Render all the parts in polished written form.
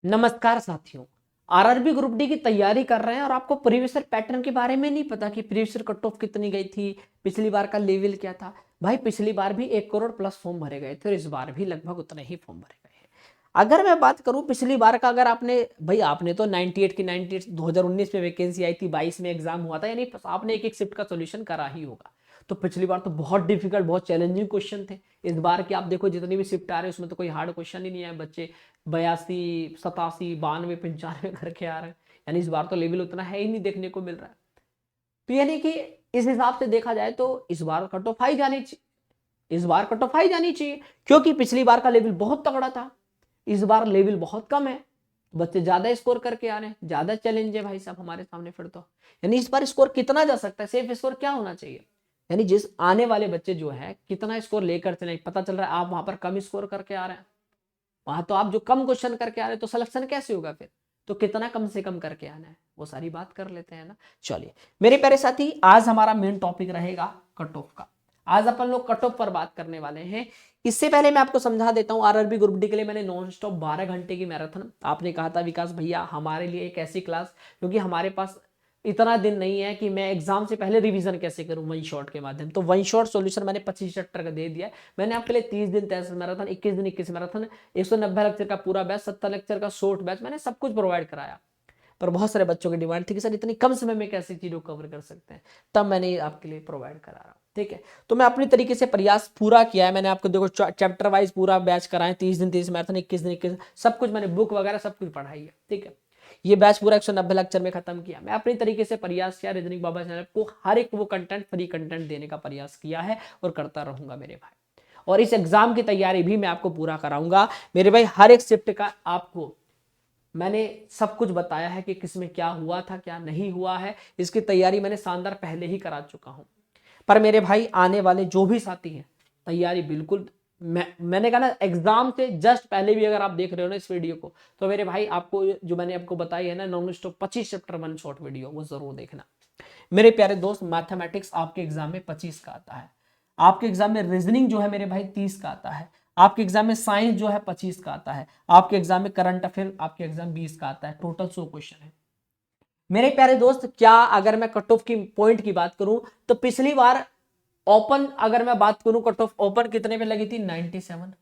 नमस्कार साथियों। RRB group D की तैयारी कर रहे हैं और आपको प्रीवियस ईयर पैटर्न के बारे में नहीं पता कि प्रीवियस ईयर कट ऑफ कितनी गई थी, पिछली बार का लेवल क्या था। भाई पिछली बार भी 1 करोड़ प्लस फॉर्म भरे गए थे और इस बार भी लगभग उतने ही फॉर्म भरे गए हैं। अगर मैं बात करूं पिछली बार का, अगर आपने तो 98 की 98 2019 में वैकेंसी आई थी, 22 में एग्जाम हुआ था, यानी आपने एक एक शिफ्ट का सोल्यूशन करा ही होगा। तो पिछली बार तो बहुत डिफिकल्ट, बहुत चैलेंजिंग क्वेश्चन थे। इस बार की आप देखो जितनी भी शिफ्ट आ रहे हैं उसमें तो कोई हार्ड क्वेश्चन ही नहीं आए। बच्चे 82 87 92 95 करके आ रहे हैं, यानी इस बार तो लेवल उतना है ही नहीं देखने को मिल रहा है। तो यानी कि इस हिसाब से देखा जाए तो इस बार कट ऑफ हाई जानी चाहिए, इस बार कट ऑफ हाई जानी चाहिए, क्योंकि पिछली बार का लेवल बहुत तगड़ा था, इस बार लेवल बहुत कम है। बच्चे ज्यादा स्कोर करके आ रहे हैं, ज्यादा चैलेंज है भाई साहब हमारे सामने। फिर तो यानी इस बार स्कोर कितना जा सकता है, सेफ स्कोर क्या होना चाहिए, यानी जिस आने वाले बच्चे जो है कितना स्कोर लेकर चले। पता चल रहा है आप वहां पर कम स्कोर करके आ रहे हैं, वहां तो आप जो कम क्वेश्चन करके आ रहे हैं, तो सिलेक्शन कैसे होगा फिर। तो कितना कम से कम करके आना है, वो सारी बात कर लेते हैं ना। चलिए मेरे प्यारे साथी, आज हमारा मेन टॉपिक रहेगा कट ऑफ का। आज अपन लोग कट ऑफ पर बात करने वाले हैं। इससे पहले मैं आपको समझा देता हूं, आरआरबी ग्रुप डी के लिए मैंने नॉन स्टॉप 12 घंटे की मैराथन, आपने कहा था विकास भैया हमारे लिए एक ऐसी क्लास, क्योंकि हमारे पास इतना दिन नहीं है कि मैं एग्जाम से पहले रिवीजन कैसे करूं वन शॉट के माध्यम। तो वन शॉट सॉल्यूशन मैंने 25 चैप्टर का दे दिया है। मैंने आपके लिए 30 दिन टेस्ट मैराथन, 21 दिन 21 मैराथन, 190 लेक्चर का पूरा बैच, 70 लेक्चर का शॉर्ट बैच, मैंने सब कुछ प्रोवाइड कराया। पर बहुत सारे बच्चों की डिमांड थी कि सर इतनी कम समय में कैसे चीजों को कवर कर सकते हैं, तब मैंने आपके लिए प्रोवाइड करा रहा हूँ। ठीक है, तो मैं अपनी तरीके से प्रयास पूरा किया है। मैंने आपको देखो चैप्टर वाइज पूरा बैच कराए, 30 दिन 30 मैराथन, 21 दिन 21, सब कुछ मैंने बुक वगैरह सब कुछ पढ़ाई है। ठीक है, ये बैच पूरा 190 लेक्चर में खत्म किया। मैं अपनी तरीके से प्रयास किया, रीजनिंग बाबा चैनल को हर एक वो कंटेंट, फ्री कंटेंट देने का प्रयास किया है और करता रहूंगा मेरे भाई। और इस एग्जाम की तैयारी भी मैं आपको पूरा कराऊंगा मेरे भाई। हर एक शिफ्ट का आपको मैंने सब कुछ बताया है कि किसमें क्या हुआ था क्या नहीं हुआ है, इसकी तैयारी मैंने शानदार पहले ही करा चुका हूं। पर मेरे भाई आने वाले जो भी साथी हैं, तैयारी बिल्कुल, मैंने कहा ना एग्जाम से जस्ट पहले भी अगर आप देख रहे हो ना इस वीडियो को, तो मेरे भाई आपको जो मैंने आपको बताई है ना non stop 25 chapter one short video, वो जरूर देखना। मेरे प्यारे दोस्त, मैथमेटिक्स आपके एग्जाम में 25 का आता है, आपके एग्जाम में रीजनिंग जो है मेरे भाई 30 का आता है, आपके एग्जाम में साइंस जो है 25 का आता है, आपके एग्जाम में करंट अफेयर आपके एग्जाम 20 का आता है। टोटल 100 क्वेश्चन है मेरे प्यारे दोस्त। क्या अगर मैं कट ऑफ की पॉइंट की बात करूं तो पिछली बार ओपन, अगर मैं बात करूं कट ऑफ ओपन कितने पे लगी थी, 97,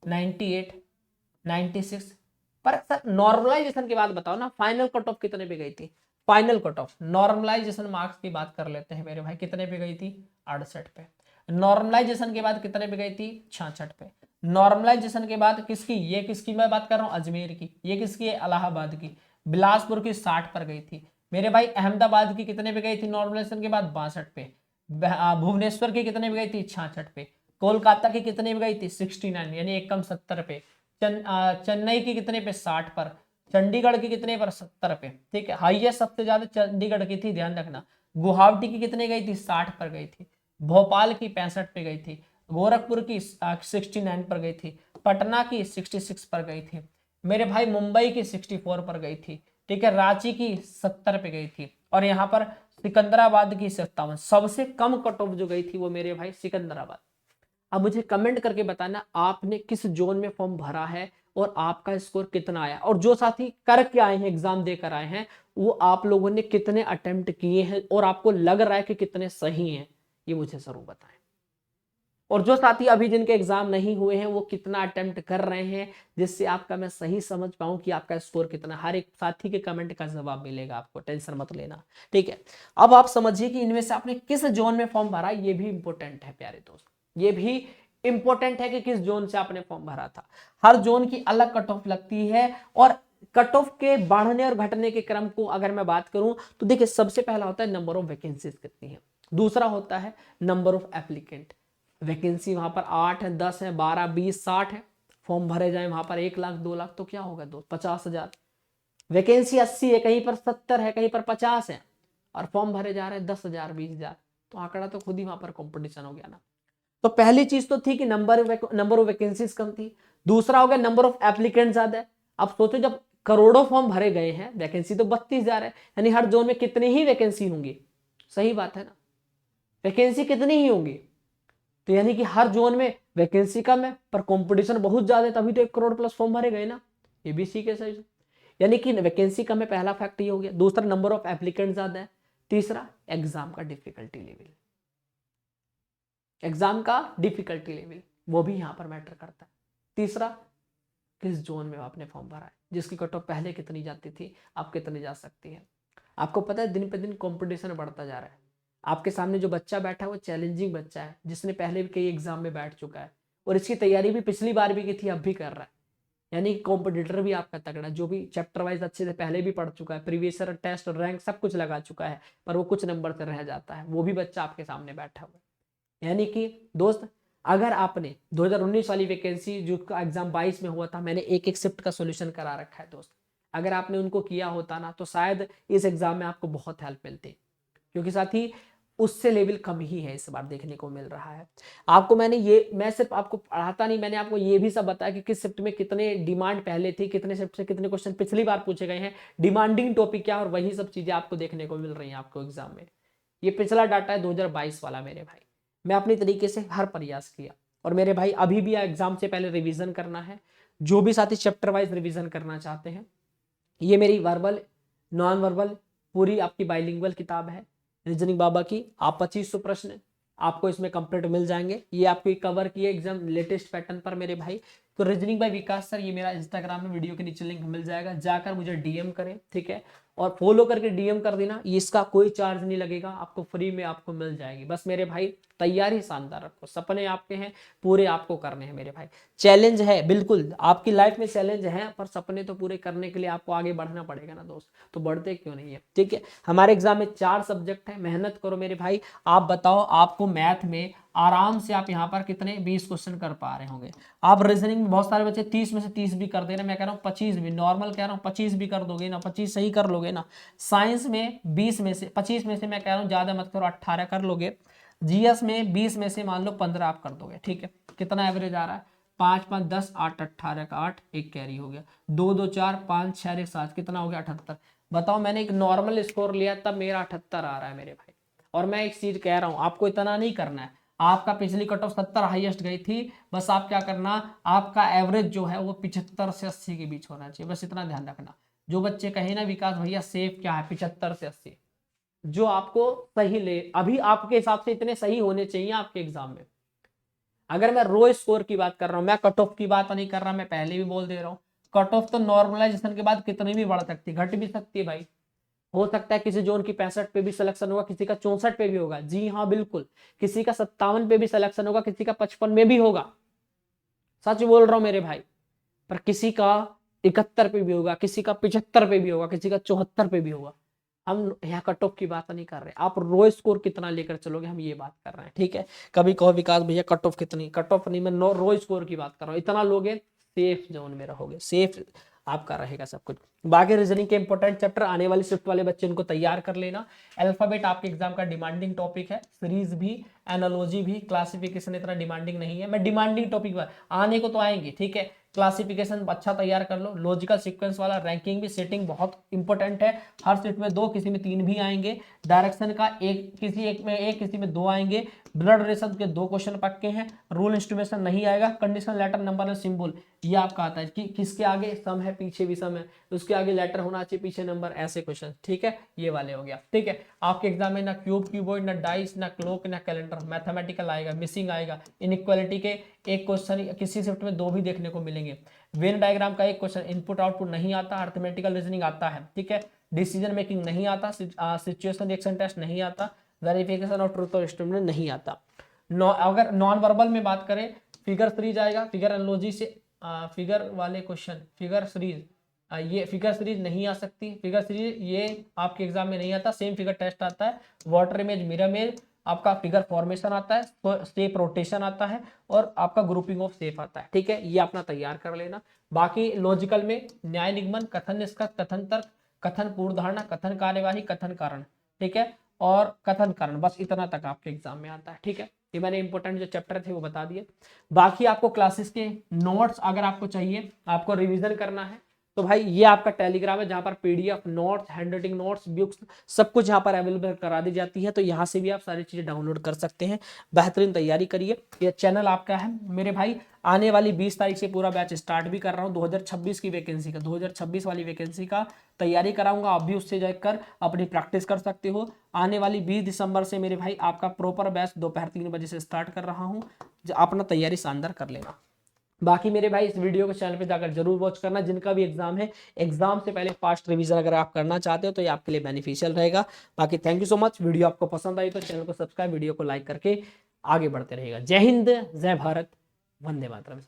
98, 96। पर सर नॉर्मलाइजेशन की बात बताओ ना, फाइनल कट ऑफ कितने पे गई थी। Final cut off normalization marks की बात कर लेते हैं मेरे भाई, कितने पे गई थी, 68 पे। नॉर्मलाइजेशन के बाद कितने पे गई थी, 66 पे। नॉर्मलाइजेशन के बाद किसकी, ये किसकी मैं बात कर रहा हूँ, अजमेर की। ये किसकी है, इलाहाबाद की। बिलासपुर की 60 पर गई थी मेरे भाई। अहमदाबाद की कितने पे गई थी नॉर्मलाइजेशन के बाद, 62 पे। भुवनेश्वर की कितने पे गई थी, 66 पे। कोलकाता की कितने पे गई थी, 69, यानी एक कम 70 पे। चेन्नई की कितने पे, 60 पर। चंडीगढ़ की कितने पर, 70 पे। ठीक है, हाईएस्ट सबसे ज्यादा चंडीगढ़ की थी, ध्यान रखना। गुवाहाटी की कितने गई थी, 60 पर गई थी। भोपाल की 65 पे गई थी। गोरखपुर की 69 पर गई थी। पटना की 66 पर गई थी मेरे भाई। मुंबई की 64 पर गई थी। ठीक है, रांची की 70 पे गई थी। और यहाँ पर सिकंदराबाद की 57। सबसे कम कट ऑफ जो गई थी वो मेरे भाई सिकंदराबाद। अब मुझे कमेंट करके बताना आपने किस जोन में फॉर्म भरा है और आपका स्कोर कितना आया, और जो साथी करके आए हैं, एग्जाम देकर आए हैं, वो आप लोगों ने कितने अटेम्प्ट किए हैं और आपको लग रहा है कि कितने सही हैं, ये मुझे जरूर बताएं। और जो साथी अभी जिनके एग्जाम नहीं हुए हैं वो कितना अटेम्प्ट कर रहे हैं, जिससे आपका मैं सही समझ पाऊं कि आपका स्कोर कितना। हर एक साथी के कमेंट का जवाब मिलेगा आपको, टेंशन मत लेना। ठीक है, अब आप समझिए कि इनमें से आपने किस जोन में फॉर्म भरा, ये भी इंपॉर्टेंट है प्यारे दोस्त। ये भी इंपॉर्टेंट है कि किस जोन से आपने फॉर्म भरा था। हर जोन की अलग कट ऑफ लगती है, और कट ऑफ के बढ़ने और घटने के क्रम को अगर मैं बात करूं तो देखिए, सबसे पहला होता है नंबर ऑफ वैकेंसीज कितनी है, दूसरा होता है नंबर ऑफ एप्लीकेंट। वैकेंसी वहां पर 8 है, 10 है, 12, 20, 60 है। फॉर्म भरे जाए वहां पर 1 लाख 2 लाख, तो क्या होगा दो 50,000। वैकेंसी 80 है, कहीं पर 70 है, कहीं पर 50 है, और फॉर्म भरे जा रहे हैं 10,000 20,000, तो आंकड़ा तो खुद ही वहां पर कंपटीशन हो गया ना। तो पहली चीज तो थी कि नंबर ऑफ वैकेंसीज कम थी। दूसरा हो गया नंबर ऑफ एप्लीकेंट ज्यादा है। अब सोचो जब करोड़ों फॉर्म भरे गए हैं, वैकेंसी तो 32,000 है, यानी हर जोन में कितनी ही वैकेंसी होंगी। सही बात है ना, वैकेंसी कितनी ही होंगी। तो यानी कि हर जोन में वैकेंसी कम है पर कंपटीशन बहुत ज्यादा है, तभी तो 1 करोड़ प्लस फॉर्म भरे गए ना। ये भी सी के सही। यानी कि वैकेंसी कम है, पहला फैक्ट ये हो गया। दूसरा नंबर ऑफ एप्लीकेंट ज्यादा है। तीसरा एग्जाम का डिफिकल्टी लेवल, एग्जाम का डिफिकल्टी लेवल वो भी यहाँ पर मैटर करता है। तीसरा किस जोन में आपने फॉर्म भरा है, जिसकी कट ऑफ पहले कितनी जाती थी आप कितनी जा सकती है। आपको पता है दिन पे दिन कंपटीशन बढ़ता जा रहा है। आपके सामने जो बच्चा बैठा है वो चैलेंजिंग बच्चा है, जिसने पहले भी कई एग्जाम में बैठ चुका है और इसकी तैयारी भी पिछली बार भी की थी, अब भी कर रहा है। यानी कॉम्पिटिटर भी आपका तगड़ा, जो भी चैप्टर वाइज अच्छे से पहले भी पढ़ चुका है, प्रीवियस ईयर टेस्ट रैंक सब कुछ लगा चुका है, पर वो कुछ नंबर से रह जाता है, वो भी बच्चा आपके सामने बैठा हुआ है। यानी कि दोस्त, अगर आपने 2019 वाली वैकेंसी जो एग्जाम 22 में हुआ था, मैंने एक एक शिफ्ट का सॉल्यूशन करा रखा है दोस्त, अगर आपने उनको किया होता ना तो शायद इस एग्जाम में आपको बहुत हेल्प मिलती, क्योंकि साथ ही उससे लेवल कम ही है इस बार देखने को मिल रहा है। आपको मैं सिर्फ आपको पढ़ाता नहीं, मैंने आपको ये भी सब बताया कि किस शिफ्ट में कितने डिमांड पहले थी, कितने शिफ्ट से कितने क्वेश्चन पिछली बार पूछे गए हैं, डिमांडिंग टॉपिक क्या, और वही सब चीजें आपको देखने को मिल रही हैं आपको एग्जाम में। ये पिछला डाटा है 2022 वाला मेरे भाई, मैं अपनी तरीके से हर प्रयास किया। और मेरे भाई अभी भी एग्जाम से पहले रिवीजन करना है, जो भी साथी चैप्टर वाइज रिवीजन करना चाहते हैं, ये मेरी वर्बल नॉन वर्बल पूरी आपकी बाइलिंगुअल किताब है रीजनिंग बाबा की। आप 2500 प्रश्न आपको इसमें कंप्लीट मिल जाएंगे। ये आपको कवर किए एग्जाम लेटेस्ट पैटर्न पर मेरे भाई। तो रीजनिंग बाय विकास सर, ये मेरा इंस्टाग्राम में वीडियो के नीचे लिंक मिल जाएगा, जाकर मुझे डीएम करें, ठीक है, और फॉलो करके डीएम कर देना। इसका कोई चार्ज नहीं लगेगा, आपको फ्री में आपको मिल जाएगी। बस मेरे भाई तैयारी शानदार रखो, सपने आपके हैं, पूरे आपको करने हैं मेरे भाई। चैलेंज है बिल्कुल, आपकी लाइफ में चैलेंज है, पर सपने तो पूरे करने के लिए आपको आगे बढ़ना पड़ेगा ना दोस्त, तो बढ़ते क्यों नहीं है, ठीक है। हमारे एग्जाम में 4 सब्जेक्ट है, मेहनत करो मेरे भाई। आप बताओ, आपको मैथ में आराम से आप यहाँ पर कितने 20 क्वेश्चन कर पा रहे होंगे। आप रीजनिंग में बहुत सारे बच्चे 30 में से 30 भी कर दे रहे, मैं कह रहा हूँ 25 भी, नॉर्मल कह रहा हूँ 25 भी कर दोगे ना, 25 सही कर लोगे ना। साइंस में 20 में से 25 में से मैं कह रहा हूँ ज्यादा मत करो, 18 कर लोगे। जीएस में 20 में से मान लो 15 आप कर दोगे, ठीक है। कितना एवरेज आ रहा है, 5 5 10 8 18 का 8, एक कैरी हो गया, 2 2 4 5 6 1 7, कितना हो गया 78। बताओ, मैंने एक नॉर्मल स्कोर लिया तब मेरा 78 आ रहा है मेरे भाई। और मैं एक चीज कह रहा हूँ, आपको इतना नहीं करना है, आपका पिछली कट ऑफ 70 हाईएस्ट गई थी, बस आप क्या करना, आपका एवरेज जो है वो 75 से 80 के बीच होना चाहिए, बस इतना ध्यान रखना। जो बच्चे कहे ना विकास भैया सेफ क्या है, 75 से 80, जो आपको सही ले, अभी आपके हिसाब से इतने सही होने चाहिए आपके एग्जाम में। अगर मैं रो स्कोर की बात कर रहा हूं, मैं कट ऑफ की बात नहीं कर रहा, मैं पहले भी बोल दे रहा हूं, कट ऑफ तो नॉर्मलाइजेशन के बाद कितनी भी बढ़ सकती है, घट भी सकती है भाई। हो सकता है किसी जोन की 65 पे भी सिलेक्शन होगा, किसी का 64 पे भी होगा, जी हाँ बिल्कुल, किसी का 57 पे भी सिलेक्शन होगा, किसी का 55 में भी होगा, सच बोल रहा हूं मेरे भाई। पर किसी का 71 पे भी होगा, किसी का 75 पे भी होगा, किसी का 74 पे भी होगा। हम यहाँ कट ऑफ की बात नहीं कर रहे, आप रो स्कोर कितना लेकर चलोगे, हम ये बात कर रहे हैं, ठीक है। कभी कहो विकास भैया कट ऑफ कितनी, कट ऑफ नहीं, मैं रो स्कोर की बात कर रहा हूँ। इतना लोगे सेफ जोन में रहोगे, सेफ आपका रहेगा सब कुछ। बाकी रीजनिंग के इंपॉर्टेंट चैप्टर आने वाली शिफ्ट वाले बच्चे इनको तैयार कर लेना। अल्फाबेट आपके एग्जाम का डिमांडिंग टॉपिक है, सीरीज भी, एनालॉजी भी, क्लासिफिकेशन इतना डिमांडिंग नहीं है। मैं डिमांडिंग टॉपिक पर आने को तो आएंगे, ठीक है। क्लासिफिकेशन अच्छा तैयार कर लो, लॉजिकल सीक्वेंस वाला, रैंकिंग भी, सेटिंग बहुत इंपॉर्टेंट है, हर सेट में 2 किसी में 3 भी आएंगे। डायरेक्शन का किसी एक में 1 किसी में 2 आएंगे। ब्लड रिलेशन के 2 क्वेश्चन पक्के हैं। रूल इंस्ट्रूमेशन नहीं आएगा। Condition letter number and symbol ये आपका आता है कि किसके आगे सम है पीछे भी सम है, उसके आगे लेटर होना चाहिए पीछे नंबर, ऐसे क्वेश्चन, ठीक है। ये वाले हो गया, ठीक है। आपके एग्जाम में ना क्यूब क्यूबॉइड, ना डाइस, ना क्लोक, ना कैलेंडर, मैथमेटिकल आएगा, मिसिंग आएगा। इनइक्वालिटी के 1 क्वेश्चन किसी शिफ्ट में 2 भी देखने को मिलेंगे। वेन डायग्राम का 1 क्वेश्चन, इनपुट आउटपुट नहीं आता। अर्थमेटिकल रीजनिंग आता है, ठीक है। डिसीजन मेकिंग नहीं आता। सिचुएशन रिएक्शन टेस्ट नहीं आता। वेरिफिकेशन ऑफ ट्रूथ और स्टेटमेंट नहीं आता। अगर नॉन वर्बल में बात करें, फिगर सीरीज आएगा, फिगर एनालॉजी से फिगर वाले क्वेश्चन, फिगर सीरीज, ये फिगर सीरीज नहीं आ सकती। फिगर सीरीज ये आपके एग्जाम में नहीं आता। सेम फिगर टेस्ट आता है, वाटर इमेज, मिरर इमेज, आपका फिगर फॉर्मेशन आता है, शेप रोटेशन आता है, और आपका ग्रुपिंग ऑफ शेप आता है, ठीक है। ये अपना तैयार कर लेना। बाकी लॉजिकल में न्याय निगमन, कथन निष्कर्ष, कथन तर्क, कथन पूर्वधारणा, कथन कार्यवाही, कथन कारण, ठीक है, और कथन कारण, बस इतना तक आपके एग्जाम में आता है, ठीक है। ये मैंने इंपॉर्टेंट जो चैप्टर थे वो बता दिए। बाकी आपको क्लासेस के नोट्स अगर आपको चाहिए, आपको रिवीजन करना है, तो भाई ये आपका टेलीग्राम है, जहां पर PDF notes, hand writing notes, books सब कुछ यहाँ पर अवेलेबल करा दी जाती है। तो यहाँ से भी आप सारी चीजें डाउनलोड कर सकते हैं। बेहतरीन तैयारी करिए। ये चैनल आपका है मेरे भाई। आने वाली 20 तारीख से पूरा बैच स्टार्ट भी कर रहा हूँ 2026 की वैकेंसी का, 2026 वाली वैकेंसी का तैयारी कराऊंगा। आप भी उससे जाकर अपनी प्रैक्टिस कर सकते हो। आने वाली 20 दिसंबर से मेरे भाई आपका प्रॉपर बैच दोपहर 3 बजे से स्टार्ट कर रहा हूँ। अपना तैयारी शानदार कर लेना। बाकी मेरे भाई इस वीडियो को चैनल पे जाकर जरूर वॉच करना। जिनका भी एग्जाम है, एग्जाम से पहले फास्ट रिवीजन अगर आप करना चाहते हो तो ये आपके लिए बेनिफिशियल रहेगा। बाकी thank you so much. Video आपको पसंद आई तो चैनल को सब्सक्राइब, वीडियो को लाइक करके आगे बढ़ते रहेगा। जय हिंद, जय भारत, वंदे मातरम।